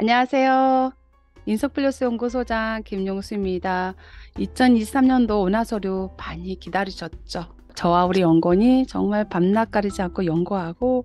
안녕하세요. 인석플러스 연구소장 김용수입니다. 2023년도 운하서류 많이 기다리셨죠? 저와 우리 연구원이 정말 밤낮 가리지 않고 연구하고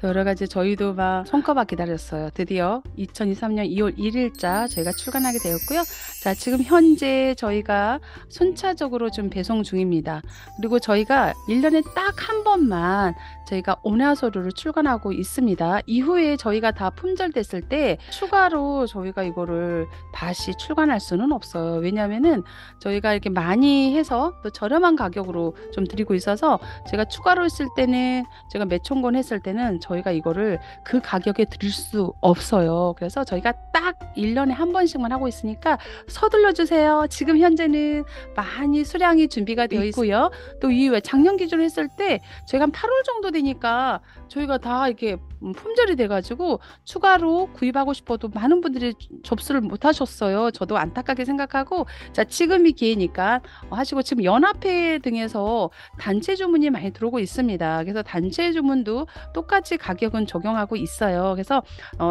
또 여러 가지 저희도 막 손꼽아 기다렸어요. 드디어 2023년 2월 1일자 저희가 출간하게 되었고요. 자, 지금 현재 저희가 순차적으로 좀 배송 중입니다. 그리고 저희가 1년에 딱 한 번만 저희가 온화서류를 출간하고 있습니다. 이후에 저희가 다 품절됐을 때 추가로 저희가 이거를 다시 출간할 수는 없어요. 왜냐하면은 저희가 이렇게 많이 해서 또 저렴한 가격으로 좀 드리고 있어서 제가 추가로 했을 때는 제가 매총권 했을 때는 저희가 이거를 그 가격에 드릴 수 없어요. 그래서 저희가 딱 1년에 한 번씩만 하고 있으니까 서둘러 주세요. 지금 현재는 많이 수량이 준비가 되어 있고요. 또 이후에 작년 기준으로 했을 때 저희가 한 8월 정도 되니까 저희가 다 이렇게 품절이 돼가지고 추가로 구입하고 싶어도 많은 분들이 접수를 못 하셨어요. 저도 안타깝게 생각하고 자, 지금이 기회니까 하시고 지금 연합회 등에서 단체 주문이 많이 들어오고 있습니다. 그래서 단체 주문도 똑같이 가격은 적용하고 있어요. 그래서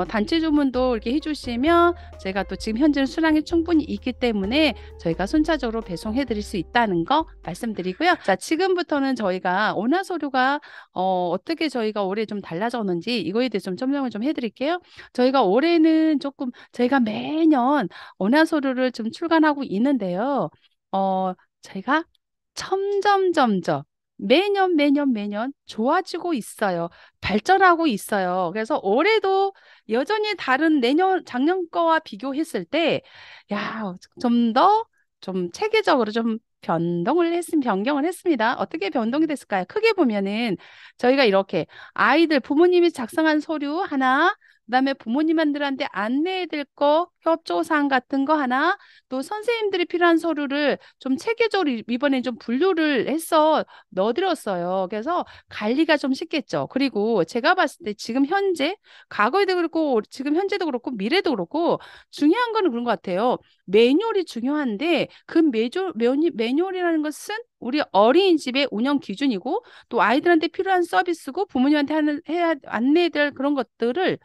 단체 주문도 이렇게 해주시면 제가 또 지금 현재는 수량이 충분히 있기 때문에 저희가 순차적으로 배송해 드릴 수 있다는 거 말씀드리고요. 자, 지금부터는 저희가 온화서류가 어떻게 저희가 올해 좀 달라졌는지 이거에 대해서 좀 설명을 좀 해드릴게요. 저희가 올해는 조금 저희가 매년 온화서류를 좀 출간하고 있는데요. 저희가 점점점점 매년 좋아지고 있어요. 발전하고 있어요. 그래서 올해도 여전히 다른 내년 작년 거와 비교했을 때, 야, 좀 더 좀 체계적으로 좀 변경을 했습니다. 어떻게 변동이 됐을까요? 크게 보면은 저희가 이렇게 아이들 부모님이 작성한 서류 하나, 그다음에 부모님들한테 안내해야 될 거, 협조사항 같은 거 하나, 또 선생님들이 필요한 서류를 좀 체계적으로 이번에 좀 분류를 해서 넣어드렸어요. 그래서 관리가 좀 쉽겠죠. 그리고 제가 봤을 때 지금 현재, 과거에도 그렇고, 지금 현재도 그렇고, 미래도 그렇고, 중요한 거는 그런 것 같아요. 매뉴얼이 중요한데, 그 매뉴얼이라는 것은 우리 어린이집의 운영 기준이고, 또 아이들한테 필요한 서비스고, 부모님한테 안내해야 될 그런 것들을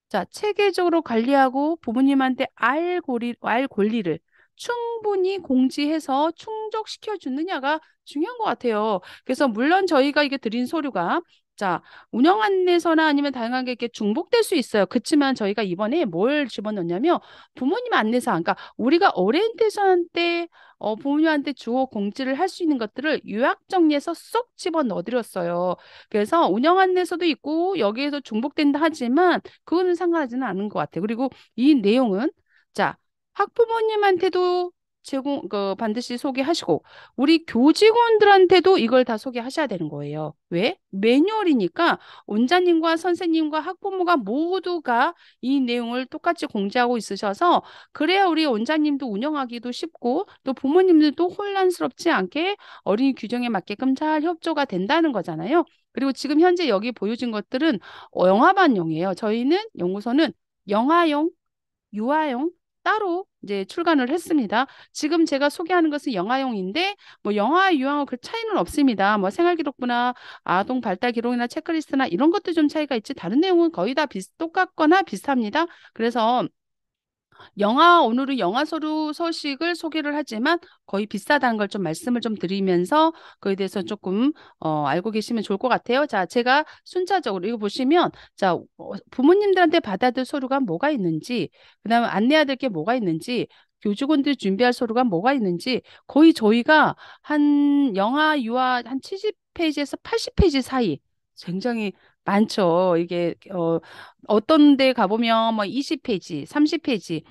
자, 체계적으로 관리하고 부모님한테 알 권리를 충분히 공지해서 충족시켜 주느냐가 중요한 것 같아요. 그래서 물론 저희가 이게 드린 서류가 자, 운영 안내서나 아니면 다양하게 이렇게 중복될 수 있어요. 그렇지만 저희가 이번에 뭘 집어넣냐면 부모님 안내사항, 그러니까 우리가 오리엔테이션 때 부모님한테 주어 공지를 할 수 있는 것들을 요약 정리해서 쏙 집어 넣어드렸어요. 그래서 운영 안내서도 있고 여기에서 중복된다 하지만 그거는 상관하지는 않은 것 같아요. 그리고 이 내용은 자 학부모님한테도 반드시 소개하시고 우리 교직원들한테도 이걸 다 소개하셔야 되는 거예요. 왜? 매뉴얼이니까 원장님과 선생님과 학부모가 모두가 이 내용을 똑같이 공지하고 있으셔서 그래야 우리 원장님도 운영하기도 쉽고 또 부모님들도 혼란스럽지 않게 어린이 규정에 맞게끔 잘 협조가 된다는 거잖아요. 그리고 지금 현재 여기 보여진 것들은 영화반용이에요. 저희는 연구소는 영화용, 유아용 따로 이제 출간을 했습니다. 지금 제가 소개하는 것은 영아용인데 뭐 영아, 유아용 그 차이는 없습니다. 뭐 생활기록부나 아동 발달 기록이나 체크리스트나 이런 것도 좀 차이가 있지 다른 내용은 거의 다 똑같거나 비슷합니다. 그래서 오늘은 영화 서류 서식을 소개를 하지만 거의 비슷하다는 걸 좀 말씀을 좀 드리면서 그에 대해서 조금 알고 계시면 좋을 것 같아요. 자, 제가 순차적으로 이거 보시면 자, 부모님들한테 받아야 될 서류가 뭐가 있는지, 그다음에 안내해야 될 게 뭐가 있는지, 교직원들이 준비할 서류가 뭐가 있는지 거의 저희가 한 영화 유아 한 70페이지에서 80페이지 사이 굉장히 많죠. 이게 어떤 데 가보면 뭐 20페이지, 30페이지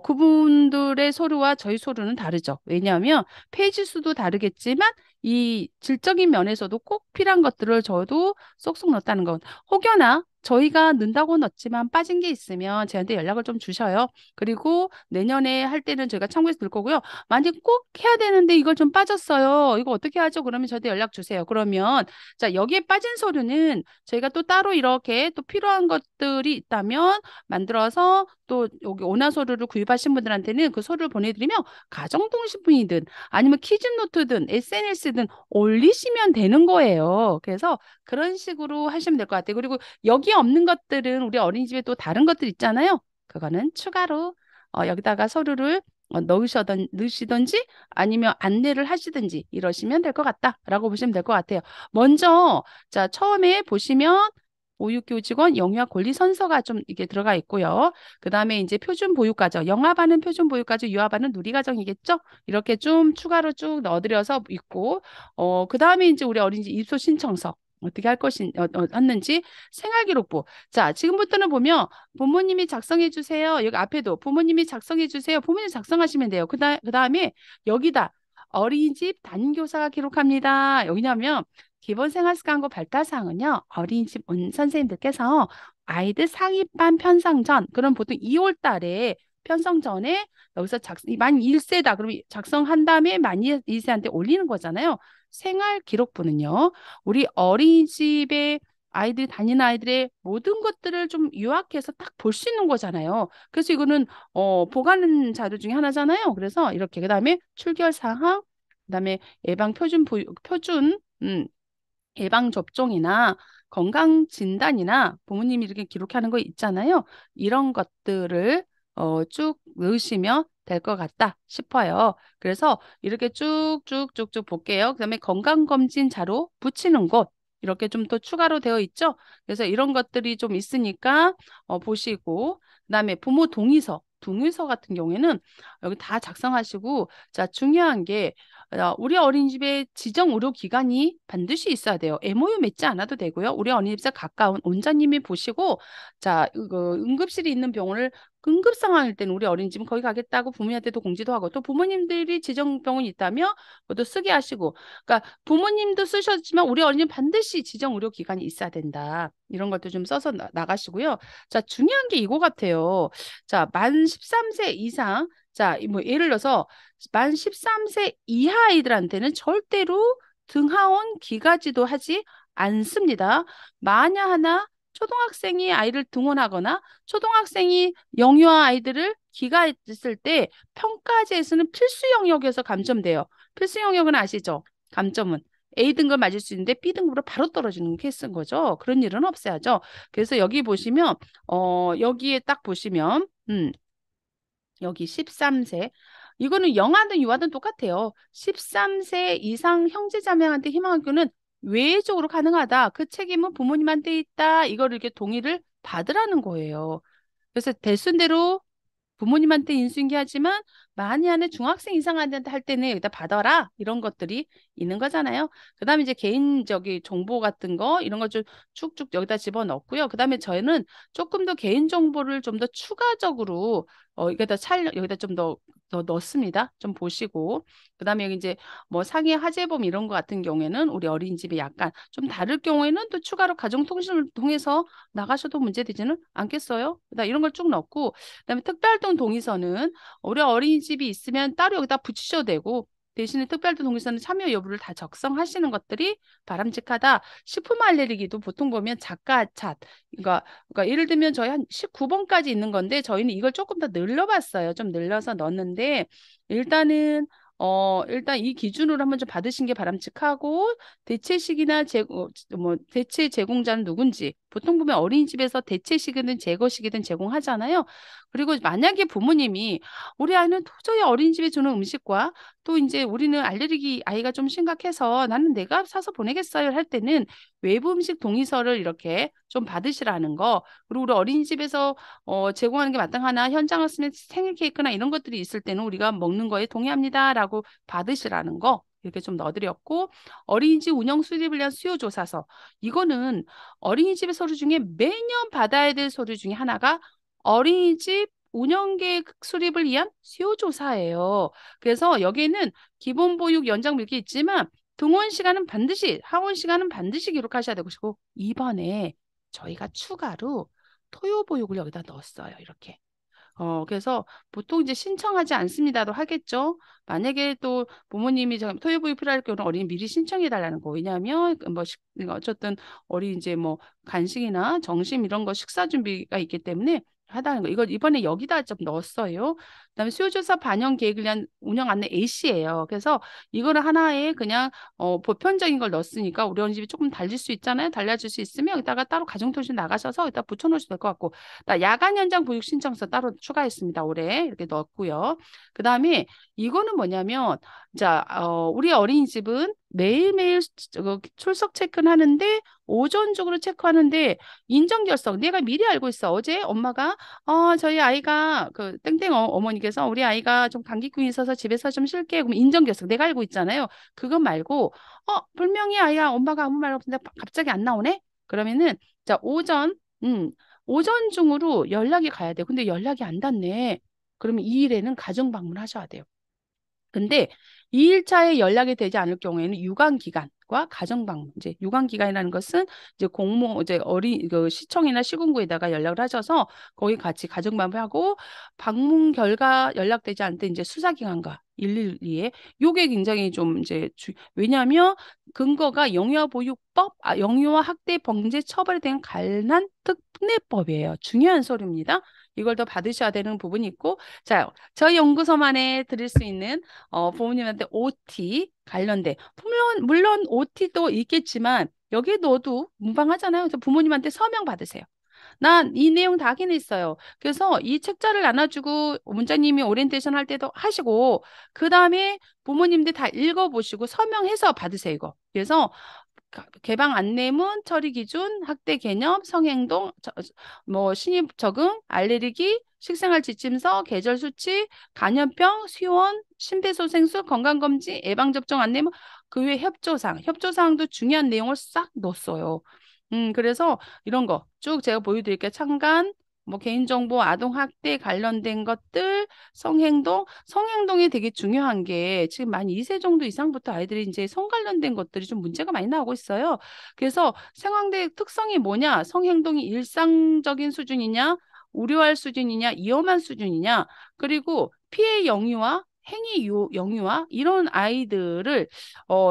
그분들의 서류와 저희 서류는 다르죠. 왜냐하면 페이지 수도 다르겠지만 이 질적인 면에서도 꼭 필요한 것들을 저도 쏙쏙 넣었다는 건 혹여나 저희가 넣는다고 넣었지만 빠진 게 있으면 저한테 연락을 좀 주셔요. 그리고 내년에 할 때는 저희가 참고해서 들 거고요. 만약 꼭 해야 되는데 이걸 좀 빠졌어요. 이거 어떻게 하죠? 그러면 저한테 연락 주세요. 그러면 자, 여기에 빠진 서류는 저희가 또 따로 이렇게 또 필요한 것들이 있다면 만들어서 또 여기 오나 서류를 구입하신 분들한테는 그 서류를 보내드리면 가정통신문이든 아니면 키즈노트든 SNS든 올리시면 되는 거예요. 그래서 그런 식으로 하시면 될 것 같아요. 그리고 여기 없는 것들은 우리 어린이집에 또 다른 것들 있잖아요. 그거는 추가로 여기다가 서류를 넣으시던지 아니면 안내를 하시든지 이러시면 될 것 같다라고 보시면 될 것 같아요. 먼저 자 처음에 보시면 보육교직원 영유아 권리선서가 좀 이게 들어가 있고요. 그 다음에 이제 표준 보육가정, 영아반은 표준 보육가정, 유아반은 누리가정이겠죠? 이렇게 좀 추가로 쭉 넣어드려서 있고, 그 다음에 이제 우리 어린이집 입소 신청서. 어떻게 할 했는지 생활기록부. 자, 지금부터는 보면 부모님이 작성해 주세요. 여기 앞에도 부모님이 작성해 주세요. 부모님 작성하시면 돼요. 그다음에 여기다 어린이집 담임교사가 기록합니다. 여기냐면 기본 생활습관과 발달사항은요, 어린이집 선생님들께서 아이들 상위반 편성 전, 그럼 보통 2월 달에 편성 전에 여기서 만 1세다. 그럼 작성한 다음에 만 2세한테 올리는 거잖아요. 생활 기록부는요, 우리 어린이집에 아이들이 다니는 아이들의 모든 것들을 좀 요약해서 딱 볼 수 있는 거잖아요. 그래서 이거는 보관 자료 중에 하나잖아요. 그래서 이렇게 그다음에 출결 사항, 그다음에 예방 표준 예방접종이나 건강진단이나 부모님이 이렇게 기록하는 거 있잖아요. 이런 것들을 쭉 넣으시면 될 것 같다 싶어요. 그래서 이렇게 쭉쭉쭉쭉 볼게요. 그다음에 건강검진 자료 붙이는 곳 이렇게 좀 더 추가로 되어 있죠. 그래서 이런 것들이 좀 있으니까 보시고 그다음에 부모 동의서 같은 경우에는 여기 다 작성하시고 자 중요한 게 우리 어린이집에 지정 의료기관이 반드시 있어야 돼요. MOU 맺지 않아도 되고요. 우리 어린이집에 가까운 원장님이 보시고, 자, 응급실이 있는 병원을 응급 상황일 때는 우리 어린이집은 거기 가겠다고 부모님한테도 공지도 하고, 또 부모님들이 지정 병원이 있다면 그것도 쓰게 하시고, 그러니까 부모님도 쓰셨지만 우리 어린이집 반드시 지정 의료기관이 있어야 된다. 이런 것도 좀 써서 나가시고요. 자, 중요한 게 이거 같아요. 자, 만 13세 이상, 자, 뭐 예를 들어서 만 13세 이하 아이들한테는 절대로 등하원 기가지도 하지 않습니다. 만약 하나 초등학생이 아이를 등원하거나 초등학생이 영유아 아이들을 기가했을 때 평가제에서는 필수 영역에서 감점돼요. 필수 영역은 아시죠? 감점은 A등급 맞을 수 있는데 B등급으로 바로 떨어지는 케이스인 거죠. 그런 일은 없어야죠. 그래서 여기 보시면 여기에 딱 보시면 여기 13세. 이거는 영아든 유아든 똑같아요. 13세 이상 형제자매한테 희망학교는 외적으로 가능하다. 그 책임은 부모님한테 있다. 이거를 이렇게 동의를 받으라는 거예요. 그래서 대순대로 부모님한테 인수인계하지만 만약에 중학생 이상한테 할 때는 여기다 받아라 이런 것들이 있는 거잖아요. 그다음에 이제 개인적인 정보 같은 거 이런 거 좀 쭉쭉 여기다 집어넣고요. 그다음에 저희는 조금 더 개인 정보를 좀 더 추가적으로 여기다 좀 더 넣습니다. 좀 보시고 그다음에 여기 이제 뭐 상해 화재범 이런 거 같은 경우에는 우리 어린이집이 약간 좀 다를 경우에는 또 추가로 가정통신을 통해서 나가셔도 문제되지는 않겠어요. 그다음 이런 걸 쭉 넣고 그다음에 특별활동 동의서는 우리 어린이집이 있으면 따로 여기다 붙이셔도 되고 대신에 특별활동 동의서는 참여 여부를 다 작성하시는 것들이 바람직하다. 식품 알레르기도 보통 보면 작가 잣 그러니까 예를 들면 저희 한 19번까지 있는 건데 저희는 이걸 조금 더 늘려봤어요. 좀 늘려서 넣었는데 일단 이 기준으로 한번 좀 받으신 게 바람직하고 대체식이나 대체 제공자는 누군지 보통 보면 어린이집에서 대체식이든 제거식이든 제공하잖아요. 그리고 만약에 부모님이 우리 아이는 도저히 어린이집에 주는 음식과 또 이제 우리는 알레르기 아이가 좀 심각해서 나는 내가 사서 보내겠어요 할 때는 외부 음식 동의서를 이렇게 좀 받으시라는 거. 그리고 우리 어린이집에서 제공하는 게 마땅하나 현장 왔으면 생일 케이크나 이런 것들이 있을 때는 우리가 먹는 거에 동의합니다라고 받으시라는 거. 이렇게 좀 넣어드렸고 어린이집 운영 수립을 위한 수요조사서 이거는 어린이집의 서류 중에 매년 받아야 될 서류 중에 하나가 어린이집 운영계획 수립을 위한 수요조사예요. 그래서 여기에는 기본보육 연장 몇 개 있지만 등원 시간은 반드시 하원 시간은 반드시 기록하셔야 되고 이번에 저희가 추가로 토요보육을 여기다 넣었어요. 이렇게. 그래서 보통 이제 신청하지 않습니다도 하겠죠. 만약에 또 부모님이 토요보육 필요할 경우는 어린이 미리 신청해 달라는 거. 왜냐하면 뭐 어쨌든 어린 이제 뭐 간식이나 점심 이런 거 식사 준비가 있기 때문에 하다는 거. 이거 이번에 여기다 좀 넣었어요. 그다음에 수요조사 반영 계획을 위한 운영 안내 AC예요. 그래서 이거를 하나에 그냥 보편적인 걸 넣었으니까 우리 어린이집이 조금 달릴 수 있잖아요. 달라질 수 있으면 여기다가 따로 가정통신 나가셔서 여기다 붙여놓으셔도 될 것 같고, 야간 연장 보육 신청서 따로 추가했습니다. 올해 이렇게 넣었고요. 그다음에 이거는 뭐냐면, 자, 우리 어린이집은 매일매일 출석 체크는 하는데 오전적으로 체크하는데 인정 결석 내가 미리 알고 있어. 어제 엄마가 저희 아이가 그 땡땡 어머니께서 우리 아이가 좀 감기균이 있어서 집에서 좀 쉴게. 그럼 인정 결석 내가 알고 있잖아요. 그것 말고 분명히 아이가 엄마가 아무 말 없는데 갑자기 안 나오네. 그러면은 자 오전 중으로 연락이 가야 돼. 근데 연락이 안 닿네. 그러면 이 일에는 가정 방문하셔야 돼요. 근데 2일차에 연락이 되지 않을 경우에는 유관기관과 가정방문. 이제 유관기관이라는 것은 이제 이제 그 시청이나 시군구에다가 연락을 하셔서 거기 같이 가정방문하고 방문 결과 연락되지 않을 때 이제 수사기관과 112에 요게 굉장히 좀 이제 왜냐하면 근거가 영유아보육법, 영유아 학대 범죄 처벌에 대한 관한 특례법이에요. 중요한 서류입니다. 이걸 더 받으셔야 되는 부분이 있고, 자, 저희 연구소만에 드릴 수 있는 부모님한테 OT 관련된 물론 OT도 있겠지만 여기에 넣어도 무방하잖아요. 그래서 부모님한테 서명 받으세요. 난 이 내용 다 확인했어요. 그래서 이 책자를 나눠주고 원장님이 오리엔테이션 할 때도 하시고 그 다음에 부모님들 다 읽어보시고 서명해서 받으세요. 이거. 그래서 개방 안내문, 처리 기준, 학대 개념, 성행동, 뭐 신입 적응, 알레르기, 식생활 지침서, 계절 수치, 간염병, 수원, 심폐소생술, 건강검진, 예방접종 안내문, 그 외 협조사항도 중요한 내용을 싹 넣었어요. 그래서 이런 거 쭉 제가 보여드릴게요. 창간, 뭐 개인정보, 아동학대 관련된 것들, 성행동이 되게 중요한 게 지금 만 2세 정도 이상부터 아이들이 이제 성 관련된 것들이 좀 문제가 많이 나오고 있어요. 그래서 생황대 특성이 뭐냐? 성행동이 일상적인 수준이냐? 우려할 수준이냐? 위험한 수준이냐? 그리고 피해 영유아 영유아 이런 아이들을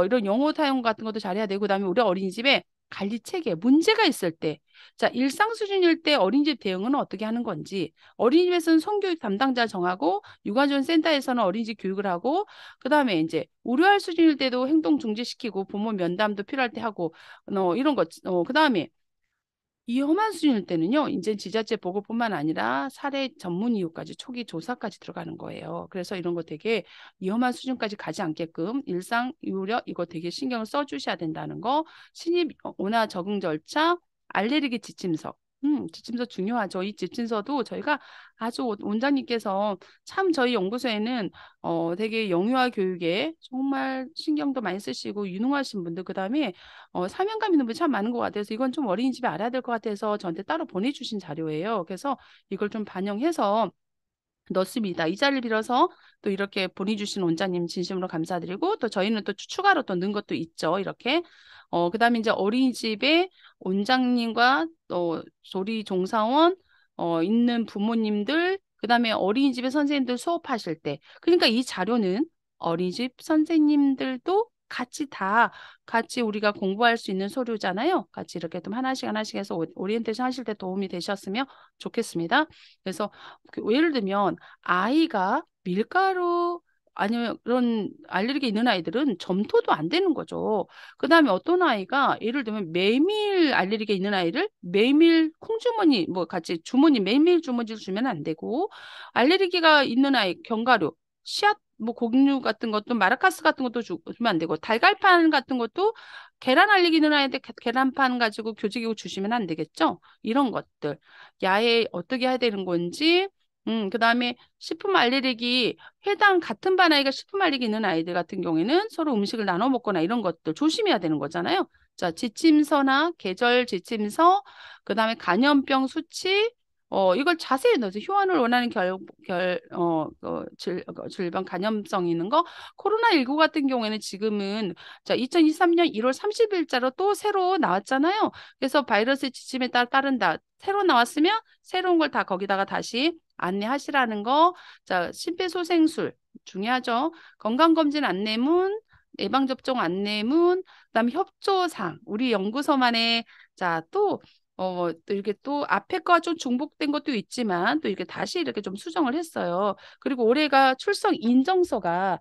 이런 영어 사용 같은 것도 잘해야 되고 그다음에 우리 어린이집에 관리 체계 문제가 있을 때 자, 일상 수준일 때 어린이집 대응은 어떻게 하는 건지, 어린이집에서는 성교육 담당자 정하고, 육아지원 센터에서는 어린이집 교육을 하고, 그 다음에 이제 우려할 수준일 때도 행동 중지시키고, 부모 면담도 필요할 때 하고, 이런 것, 그 다음에 위험한 수준일 때는요, 이제 지자체 보고뿐만 아니라 사례 전문 이유까지 초기 조사까지 들어가는 거예요. 그래서 이런 거 되게 위험한 수준까지 가지 않게끔 일상 우려 이거 되게 신경을 써주셔야 된다는 거. 신입 원화 적응 절차, 알레르기 지침서. 지침서 중요하죠. 이 지침서도 저희가 아주 원장님께서 참 저희 연구소에는 되게 영유아 교육에 정말 신경도 많이 쓰시고 유능하신 분들 그다음에 사명감 있는 분이 참 많은 것 같아서 이건 좀 어린이집에 알아야 될 것 같아서 저한테 따로 보내주신 자료예요. 그래서 이걸 좀 반영해서 넣습니다. 이 자리를 빌어서 또 이렇게 보내주신 원장님 진심으로 감사드리고 또 저희는 또 추가로 또 넣은 것도 있죠. 이렇게 그다음에 이제 어린이집에 원장님과 또 조리 종사원 있는 부모님들 그다음에 어린이집에 선생님들 수업하실 때 그러니까 이 자료는 어린이집 선생님들도 같이 우리가 공부할 수 있는 서류잖아요. 같이 이렇게 좀 하나씩 하나씩 해서 오리엔테이션 하실 때 도움이 되셨으면 좋겠습니다. 그래서 예를 들면 아이가 밀가루 아니면 그런 알레르기 있는 아이들은 점토도 안 되는 거죠. 그다음에 어떤 아이가 예를 들면 메밀 알레르기 있는 아이를 메밀 콩주머니 뭐 같이 주머니 메밀 주머니를 주면 안 되고 알레르기가 있는 아이 견과류 씨앗 뭐 곡류 같은 것도 마라카스 같은 것도 주면 안 되고 달걀판 같은 것도 계란 알레르기 있는 아이한테 계란판 가지고 교직이고 주시면 안 되겠죠. 이런 것들 야에 어떻게 해야 되는 건지 그다음에 식품 알레르기 해당 같은 반 아이가 식품 알레르기 있는 아이들 같은 경우에는 서로 음식을 나눠 먹거나 이런 것들 조심해야 되는 거잖아요. 자, 지침서나 계절 지침서, 그다음에 간염병 수치, 이걸 자세히 넣어서 효원을 원하는 질병 간염성 있는 거 코로나19 같은 경우에는 지금은 자 2023년 1월 30일자로 또 새로 나왔잖아요. 그래서 바이러스 지침에 따른다. 새로 나왔으면 새로운 걸 다 거기다가 다시 안내하시라는 거. 자, 심폐소생술 중요하죠. 건강검진 안내문, 예방접종 안내문, 그다음에 협조상 우리 연구소만의 자, 또 또 이렇게 또 앞에 거와 좀 중복된 것도 있지만 또 이렇게 다시 이렇게 좀 수정을 했어요. 그리고 올해가 출석 인정서가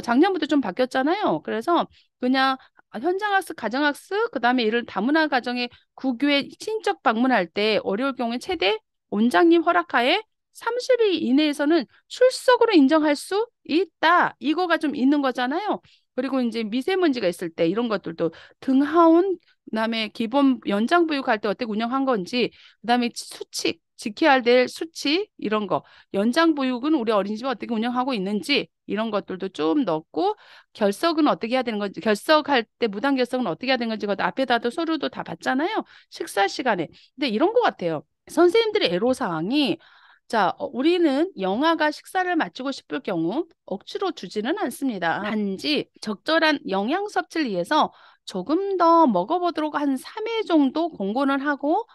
작년부터 좀 바뀌었잖아요. 그래서 그냥 현장학습, 가정학습, 그다음에 이를 다문화 가정의 구교에 친인척 방문할 때 어려울 경우에 최대 원장님 허락하에 30일 이내에서는 출석으로 인정할 수 있다. 이거가 좀 있는 거잖아요. 그리고 이제 미세먼지가 있을 때 이런 것들도 등하원, 그다음에 기본 연장 보육할 때 어떻게 운영한 건지, 그다음에 수칙 지켜야 될 수칙 이런 거, 연장 보육은 우리 어린이집 어떻게 운영하고 있는지 이런 것들도 좀 넣고, 결석은 어떻게 해야 되는 건지, 결석할 때 무단 결석은 어떻게 해야 되는 건지 그것도 앞에다도 서류도 다 봤잖아요. 식사 시간에. 근데 이런 거 같아요. 선생님들의 애로사항이, 자, 우리는 영아가 식사를 마치고 싶을 경우 억지로 주지는 않습니다. 단지 적절한 영양 섭취를 위해서 조금 더 먹어보도록 한 3회 정도 공고를 하고,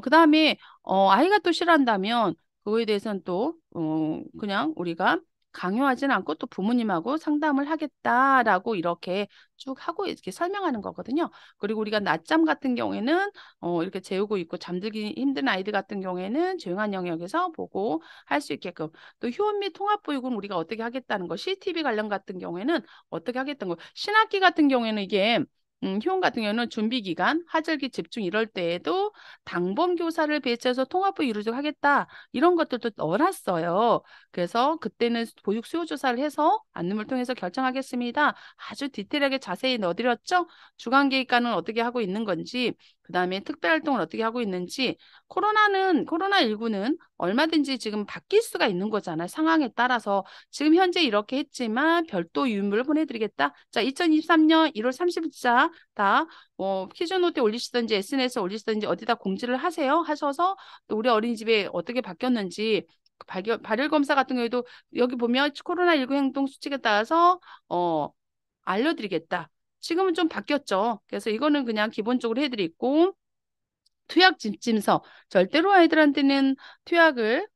그다음에 아이가 또 싫어한다면 그거에 대해서는 또 그냥 우리가 강요하지는 않고 또 부모님하고 상담을 하겠다라고 이렇게 쭉 하고 이렇게 설명하는 거거든요. 그리고 우리가 낮잠 같은 경우에는 이렇게 재우고 있고 잠들기 힘든 아이들 같은 경우에는 조용한 영역에서 보고 할 수 있게끔, 또 휴원 및 통합보육은 우리가 어떻게 하겠다는 거, CCTV 관련 같은 경우에는 어떻게 하겠다는 거, 신학기 같은 경우에는 이게 휴원 같은 경우는 준비 기간, 하절기 집중 이럴 때에도 당번 교사를 배치해서 통합부 이루도록 하겠다. 이런 것들도 넣어놨어요. 그래서 그때는 보육 수요 조사를 해서 안내문을 통해서 결정하겠습니다. 아주 디테일하게 자세히 넣어드렸죠. 주간계획과는 어떻게 하고 있는 건지, 그다음에 특별활동을 어떻게 하고 있는지. 코로나19는 얼마든지 지금 바뀔 수가 있는 거잖아요. 상황에 따라서 지금 현재 이렇게 했지만 별도 유인물을 보내드리겠다. 자, 2023년 1월 30일자 다 퀴즈 노트에 올리시든지 SNS에 올리시든지 어디다 공지를 하세요. 하셔서 또 우리 어린이집에 어떻게 바뀌었는지, 발열 검사 같은 경우에도 여기 보면 코로나19 행동 수칙에 따라서 알려드리겠다. 지금은 좀 바뀌었죠. 그래서 이거는 그냥 기본적으로 해드리고, 투약 지침서, 절대로 아이들한테는 투약을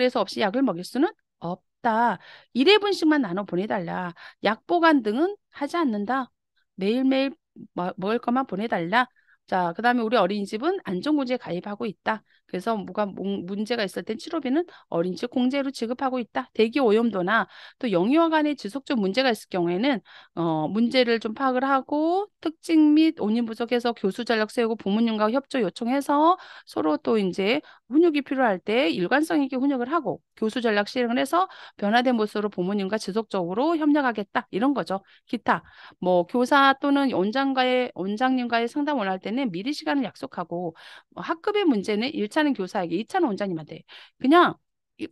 해서 없이 약을 먹일 수는 없다. 1회분씩만 나눠 보내달라. 약 보관 등은 하지 않는다. 매일매일 먹을 것만 보내달라. 자, 그다음에 우리 어린이집은 안전공제에 가입하고 있다. 그래서 뭐가 문제가 있을 땐 치료비는 어린이집 공제로 지급하고 있다. 대기 오염도나 또 영유아 간의 지속적 문제가 있을 경우에는 문제를 좀 파악을 하고 특징 및 원인 분석해서 교수 전략 세우고 부모님과 협조 요청해서 서로 또 이제 훈육이 필요할 때 일관성 있게 훈육을 하고 교수 전략 실행을 해서 변화된 모습으로 부모님과 지속적으로 협력하겠다. 이런 거죠. 기타 뭐 교사 또는 원장님과의 상담 원할 때는 미리 시간을 약속하고, 학급의 문제는 1차는 교사에게, 2차는 원장님한테. 그냥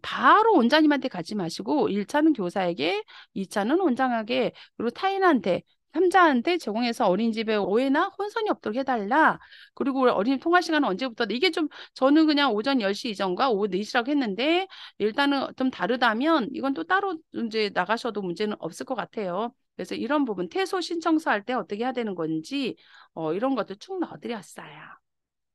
바로 원장님한테 가지 마시고 1차는 교사에게, 2차는 원장에게, 그리고 타인한테, 3자한테 제공해서 어린이집에 오해나 혼선이 없도록 해달라. 그리고 어린이집 통화 시간은 언제부터? 이게 좀 저는 그냥 오전 10시 이전과 오후 4시라고 했는데 일단은 좀 다르다면 이건 또 따로 이제 나가셔도 문제는 없을 것 같아요. 그래서 이런 부분 퇴소 신청서 할 때 어떻게 해야 되는 건지 이런 것도 쭉 넣어드렸어요.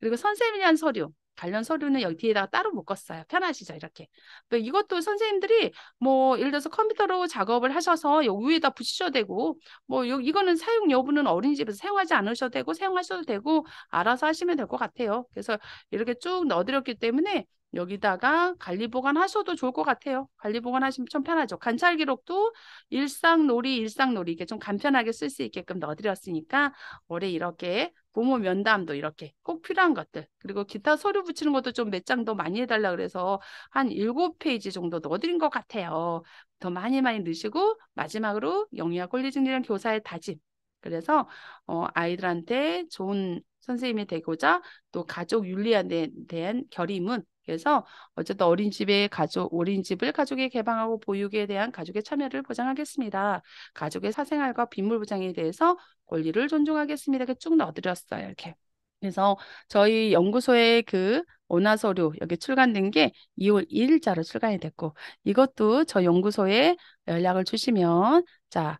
그리고 선생님에 대한 서류, 관련 서류는 여기 뒤에다가 따로 묶었어요. 편하시죠, 이렇게. 또 이것도 선생님들이 뭐 예를 들어서 컴퓨터로 작업을 하셔서 여기 위에다 붙이셔도 되고, 뭐 이거는 사용 여부는 어린이집에서 사용하지 않으셔도 되고 사용하셔도 되고 알아서 하시면 될 것 같아요. 그래서 이렇게 쭉 넣어드렸기 때문에 여기다가 관리 보관하셔도 좋을 것 같아요. 관리 보관하시면 좀 편하죠. 관찰 기록도 일상놀이 이게 좀 간편하게 쓸 수 있게끔 넣어드렸으니까 올해 이렇게 부모 면담도 이렇게 꼭 필요한 것들, 그리고 기타 서류 붙이는 것도 좀 몇 장 더 많이 해달라 그래서 한 7페이지 정도 넣어드린 것 같아요. 더 많이 넣으시고 마지막으로 영유아 권리증진이란 교사의 다짐. 그래서 아이들한테 좋은 선생님이 되고자 또 가족 윤리에 대한 결의문. 그래서 어쨌든 어린이집을 가족에 개방하고 보육에 대한 가족의 참여를 보장하겠습니다. 가족의 사생활과 비밀 보장에 대해서 권리를 존중하겠습니다. 이렇게 쭉 넣어드렸어요. 이렇게. 그래서 저희 연구소의 그 원화 서류 여기 출간된 게 2월 2일자로 출간이 됐고, 이것도 저 연구소에 연락을 주시면, 자,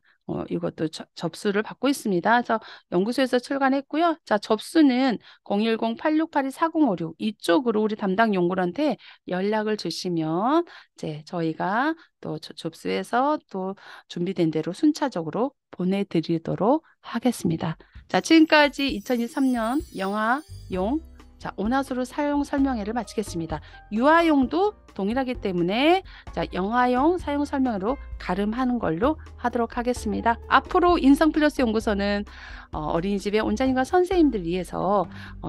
이것도 접수를 받고 있습니다. 그래서 연구소에서 출간했고요. 자, 접수는 010-8682-4056 이쪽으로 우리 담당 연구원한테 연락을 주시면 이제 저희가 또 접수해서 또 준비된 대로 순차적으로 보내드리도록 하겠습니다. 자, 지금까지 2023년 영아용 자, 온화수로 사용 설명회를 마치겠습니다. 유아용도 동일하기 때문에 자, 영아용 사용 설명으로 가름하는 걸로 하도록 하겠습니다. 앞으로 인성플러스 연구소는 어린이집의 원장님과 선생님들 위해서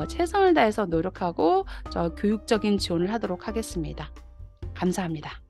최선을 다해서 노력하고 교육적인 지원을 하도록 하겠습니다. 감사합니다.